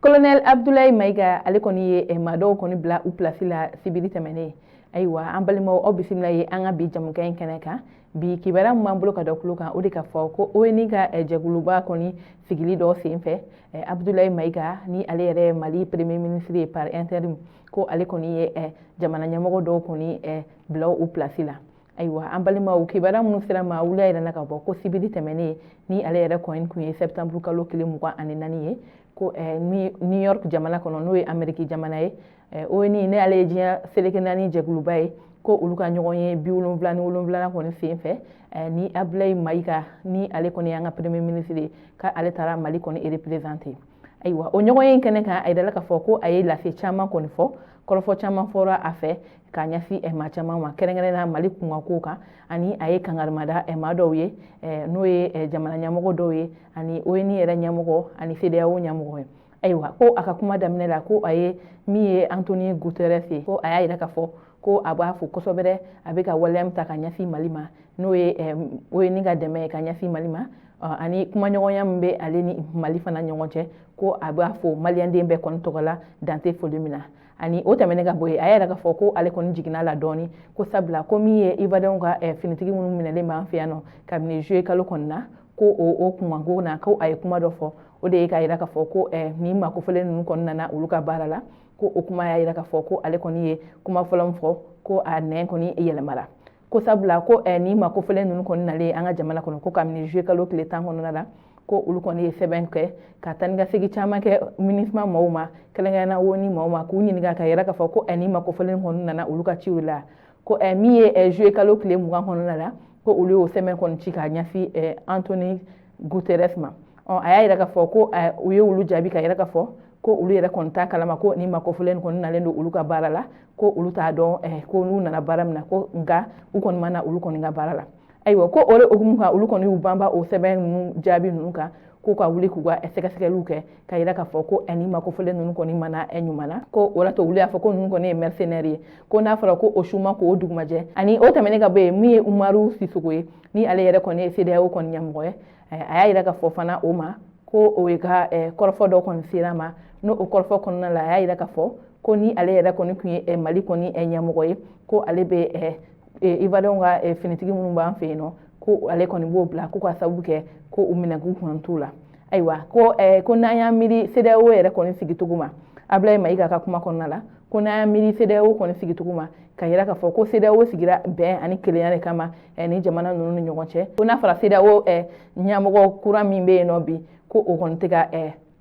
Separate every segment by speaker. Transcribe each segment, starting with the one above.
Speaker 1: Colonel Abdoulaye Maiga ale kɔni ye maadɔw kɔni bila u place la sibiri tɛmɛnen ayiwa an balimaw aw bisimila ye an ka bi jamukan in kɛnɛ kan bi kibaruya min b'an bolo ka da kulo kan o de ka fɔ ko ONU ka jɛkuluba kɔni sigili dɔ senfɛ Abdoulaye Maiga ni ale yɛrɛ Mali premier ministre ye par intérim ko ale kɔni ye jamana ɲɛmɔgɔ dɔw kɔni bila u place la ayiwa an balimaw kibaruya minnu sera ma wula yɛrɛ la ka bɔ ko sibiri tɛmɛnen ni ale yɛrɛ kɔni kun ye septembre kalo 24 ye ko New York jamana kɔnɔ n'o ye Amérique jamana ye ONU ne ale ye diɲɛ seleke naani jɛkuluba ye ko olu ka ɲɔgɔn ye 77 kɔni senfɛ ni Abdoulaye Maiga ni ale kɔni y'an ka premier ministre ye ka ale taara Mali kɔni représenter ayiwa o ɲɔgɔn ye kɛnɛ kan a yirala ka fɔ ko a ye lafiya caman kɔni fɔ kɔrɔfɔ caman fɔra a fɛ k'a ɲɛsin maa caman ma kɛrɛnkɛrɛnnenya Mali kunkanko kan ani a ye kangarimada maa dɔw ye n'o ye jamana ɲɛmɔgɔ dɔw ye ani ONU yɛrɛ ɲɛmɔgɔ ani CEDEAO ɲɛmɔgɔ ye ayiwa ko a ka kuma daminɛ la ko a ye min ye Antonio Guterres ye ko a y'a yira ka fɔ ko a b'a fo kosɛbɛ a bɛ ka waleya min ta ka ɲɛsin Mali ma n'o ye ONU ka dɛmɛ ye ka ɲɛsin Mali ma ani kumaɲɔgɔnya min bɛ ale ni Mali fana ɲɔgɔn cɛ ko a b'a fo maliyɛnden bɛɛ kɔni tɔgɔ la dan tɛ foli min na ani o tɛmɛnen ka bɔ yen a yɛrɛ ka fɔ ko ale kɔni jiginna la dɔɔni ko sabula ko min ye Ivoirien ka finitigi minnu minɛlen b'an fɛ yan nɔ kabini juillet kalo kɔni na ko o kunkanko na ko a ye kuma dɔ fɔ o de ye k'a yira ka fɔ ko nin makofɔlen ninnu kɔni nana olu ka baara la ko o kuma y'a yira ka fɔ ko ale kɔni ye kuma fɔlɔ min fɔ ko a nɛn kɔni yɛlɛmara ko sabula ko nin makofɔlen ninnu kɔni nalen an ka jamana kɔnɔ ko kabini juillet kalo tile 10 kɔnɔna la ko olu kɔni ye sɛbɛn kɛ ka taa ni ka segin caman kɛ MINUSMA mɔgɔw ma kɛrɛnkɛrɛnnenya ONU mɔgɔw ma k'u ɲininka ka yira ka fɔ ko nin makofɔlen kɔni nana olu ka ciw la ko min ye juillet kalo tile 20 kɔnɔna la ko olu y'o sɛbɛn kɔni ci k'a ɲɛsin Antonio Guterres ma a y'a yira ka fɔ ko u ye olu jaabi ka yira ka fɔ ko olu yɛrɛ kɔni t'a kalama ko nin makofɔlen kɔni nalen don olu ka baara la ko olu t'a dɔn ko n'u nana baara min na ko nka u kɔni ma na olu kɔni ka baara la ayiwa ko o de hukumu kan olu kɔni y'u banba o sɛbɛn ninnu jaabi ninnu kan ko ka wuli k'u ka sɛgɛsɛgɛliw kɛ ka yira ka fɔ ko nin makofɔlen ninnu kɔni mana ɲuman na ko o la to olu y'a fɔ ko ninnu kɔni ye mercenaires ye ko n'a fɔra ko o su ma k'o dugumajɛ ani o tɛmɛnen ka bɔ yen min ye Umaru Sisoko ye ni ale yɛrɛ kɔni ye CEDEAO kɔni ɲɛmɔgɔ ye a y'a yira ka fɔ fana o ma ko o ye ka kɔrɔfɔ dɔ kɔni sera ma n'o o kɔrɔfɔ kɔnɔna la a y'a yira ka fɔ ko ni ale yɛrɛ kɔni tun ye Mali kɔni ɲɛmɔgɔ ye ko ale bɛ Ivoirien ka finitigi minnu b'an fɛ yen nɔ ko ale kɔni b'o bila ko ka sababu kɛ ko u minɛ k'u kɔni t'u la ayiwa ko n'an y'an miiri CEDEAO yɛrɛ kɔni sigicogo ma Abdoulaye Maiga ka kuma kɔnɔna la ko n'an y'an miiri CEDEAO kɔni sigicogo ma ka yira ka fɔ ko CEDEAO sigira bɛn ani kelenya de kama ni jamana ninnu ni ɲɔgɔn cɛ ko n'a fɔra CEDEAO ɲɛmɔgɔ kura min bɛ yen nɔ bi ko o kɔni tɛ ka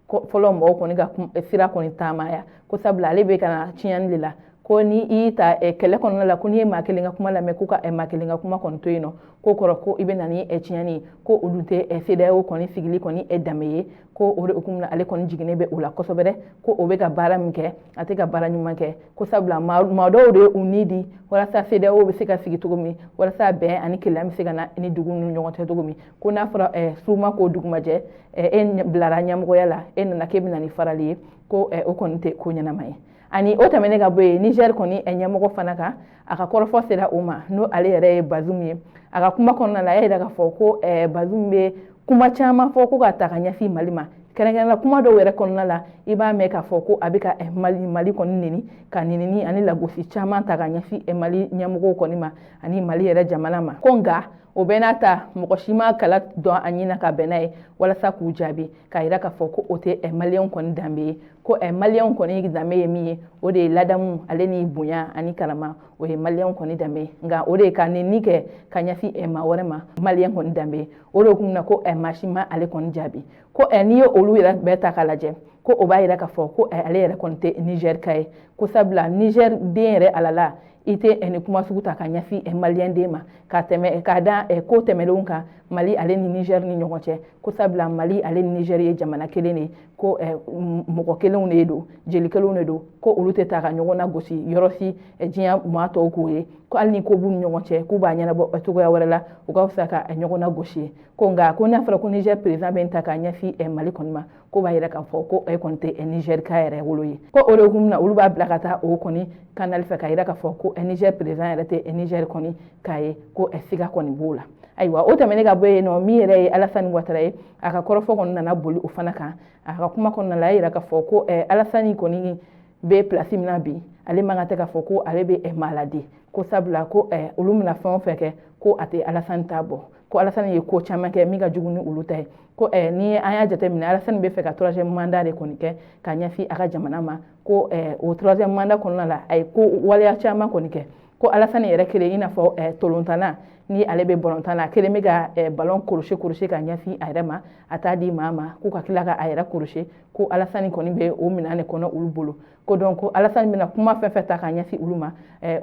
Speaker 1: fɔlɔ mɔgɔw kɔni ka sira kɔni taamaya ko sabula ale bɛ ka na tiɲɛni de la ko ni i y'i ta kɛlɛ kɔnɔna la ko n'i ye maa kelen ka kuma lamɛn ko ka maa kelen ka kuma kɔni to yen nɔ ko kɔrɔ ko i bɛ na ni tiɲɛni ye ko olu tɛ CEDEAO kɔni sigili kɔni danbe ye ko o de hukumu na ale kɔni jiginnen bɛ o la kosɛbɛ ko o bɛ ka baara min kɛ a tɛ ka baara ɲuman kɛ ko sabula maa dɔw de ye u ni di walasa CEDEAO bɛ se ka sigi cogo min walasa bɛn ani kelenya bɛ se ka na ni dugu ni ɲɔgɔn cɛ cogo min ko n'a fɔra su ma k'o dugumajɛ e bilara ɲɛmɔgɔya la e nana k'e bɛ na ni farali ye ko o kɔni tɛ ko ɲɛnama ye ani o tɛmɛnen ka bɔ yen Niger kɔni ɲɛmɔgɔ fana kan a ka kɔrɔfɔ sera o ma n'o ale yɛrɛ ye Bazoum ye a ka kuma kɔnɔna la a y'a yira ka fɔ ko Bazoum bɛ kuma caman fɔ ko ka ta ka ɲɛsin Mali ma kɛrɛnkɛrɛnnenya kuma dɔw yɛrɛ kɔnɔna la i b'a mɛn k'a fɔ ko a bɛ ka Mali kɔni neni ka nenini ani lagosi caman ta ka ɲɛsin Mali ɲɛmɔgɔw kɔni ma ani Mali yɛrɛ jamana ma ko nka o bɛɛ n'a ta mɔgɔ si ma kala dɔn a ɲina ka bɛn n'a ye walasa k'u jaabi k'a yira k'a fɔ ko o tɛ maliyɛnw kɔni danbe ye ko maliyɛnw kɔni danbe ye min ye o de ye ladamu ale ni bonya ani karama o ye maliyɛnw kɔni danbe ye nka o de ye ka neni kɛ ka ɲɛsin maa wɛrɛ ma maliyɛn kɔni danbe ye o de hukumu na ko maa si ma ale kɔni jaabi ko n'i ye olu yɛrɛ bɛɛ ta k'a lajɛ ko o b'a yira k'a fɔ ko ale yɛrɛ kɔni tɛ Niger ka ye ko sabula Niger den yɛrɛ alala i tɛ ni kuma sugu ta ka ɲɛsin maliyɛnden ma k'a da ko tɛmɛlenw kan Mali ale ni Niger ni ɲɔgɔn cɛ ko sabula Mali ale ni Niger ye jamana kelen de ko mɔgɔ kelenw de don jeli kelenw de don ko olu tɛ ta ka ɲɔgɔn na gosi yɔrɔ si diɲɛ maa tɔw k'o ye ko hali ni ko b'u ni ɲɔgɔn cɛ k'u b'a ɲɛnabɔ cogoya wɛrɛ la u ka fisa ka ɲɔgɔn na gosi ko nka ko n'a fɔra ko Niger président bɛ ta k'a ɲɛsin Mali kɔni ma ko b'a yira k'a fɔ ko kɔni tɛ Niger ka yɛrɛ wolo ye ko o de hukumu na olu b'a bila ka taa o kɔni kanali fɛ k'a yira k'a fɔ ko Niger président yɛrɛ tɛ Niger kɔni k'a ye ko siga kɔni b'o la ayiwa o tɛmɛnen ka bɔ yen nɔ min yɛrɛ ye Alassane Ouattara ye a ka kɔrɔfɔ kɔni nana boli o fana kan a ka kuma kɔnɔna la a yira k'a fɔ ko Alassane kɔni bɛ place min na bi ale man ka tɛ k'a fɔ ko ale bɛ malade ko sabula ko olu mina fɛn o fɛn kɛ ko a tɛ Alassane ta bɔ ko Alassane ye ko caman kɛ min ka jugu ni olu ta ye ko ni an y'a jateminɛ Alassane bɛ fɛ ka 3e mandat de kɔni kɛ ka ɲɛsin a ka jamana ma ko o 3e mandat kɔnɔna la a ye ko waleya caman kɔni kɛ ko Alassane yɛrɛ kelen i n'a fɔ tolontana ni ale bɛ ballon tan na kelen bɛ ka ballon kɔlɔsi ka ɲɛsin a yɛrɛ ma a t'a di maa ma k'u ka tila ka a yɛrɛ kɔlɔsi ko Alassane kɔni bɛ o minɛn de kɔnɔ olu bolo ko donc ko Alassane bɛna kuma fɛn fɛn ta k'a ɲɛsin olu ma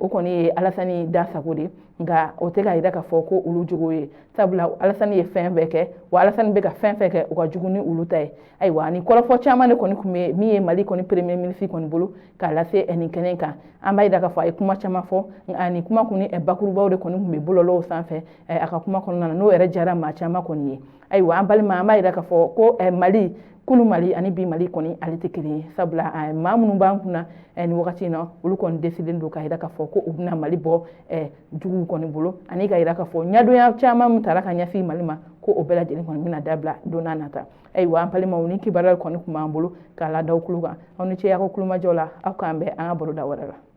Speaker 1: o kɔni ye Alassane da sago de nka o tɛ ka yira k'a fɔ ko olu jogo ye sabula Alassane ye fɛn bɛɛ kɛ wa Alassane bɛ ka fɛn fɛn kɛ o ka jugu ni olu ta ye ayiwa ni kɔrɔfɔ caman de kɔni tun bɛ min ye Mali kɔni premier ministre kɔni bolo k'a lase nin kɛnɛ kan an b'a yira k'a fɔ a ye kuma caman fɔ ani kuma kɔni bakurubaw de kɔni tun bɛ bɔlɔlɔw sanfɛ a ka kuma kɔnɔna na n'o yɛrɛ jara maa caman kɔni ye ayiwa an balima an b'a yira k'a fɔ ko Mali kunu Mali ani bi Mali kɔni ale tɛ kelen ye sabula maa minnu b'an kunna ni wagati in na olu kɔni décidé don k'a yira k'a fɔ ko u bɛna Mali bɔ juguw kɔni bolo ani ka yira k'a fɔ ɲɛdonya caman min taara ka ɲɛsin Mali ma ko o bɛɛ lajɛlen kɔni bɛna dabila don n'a nata ayiwa an balimaw ni kibaruya kɔni tun b'an bolo k'a lada aw tulo kan aw ni ce aw ka kulomajɔ la aw k'an bɛn an ka baroda wɛrɛ la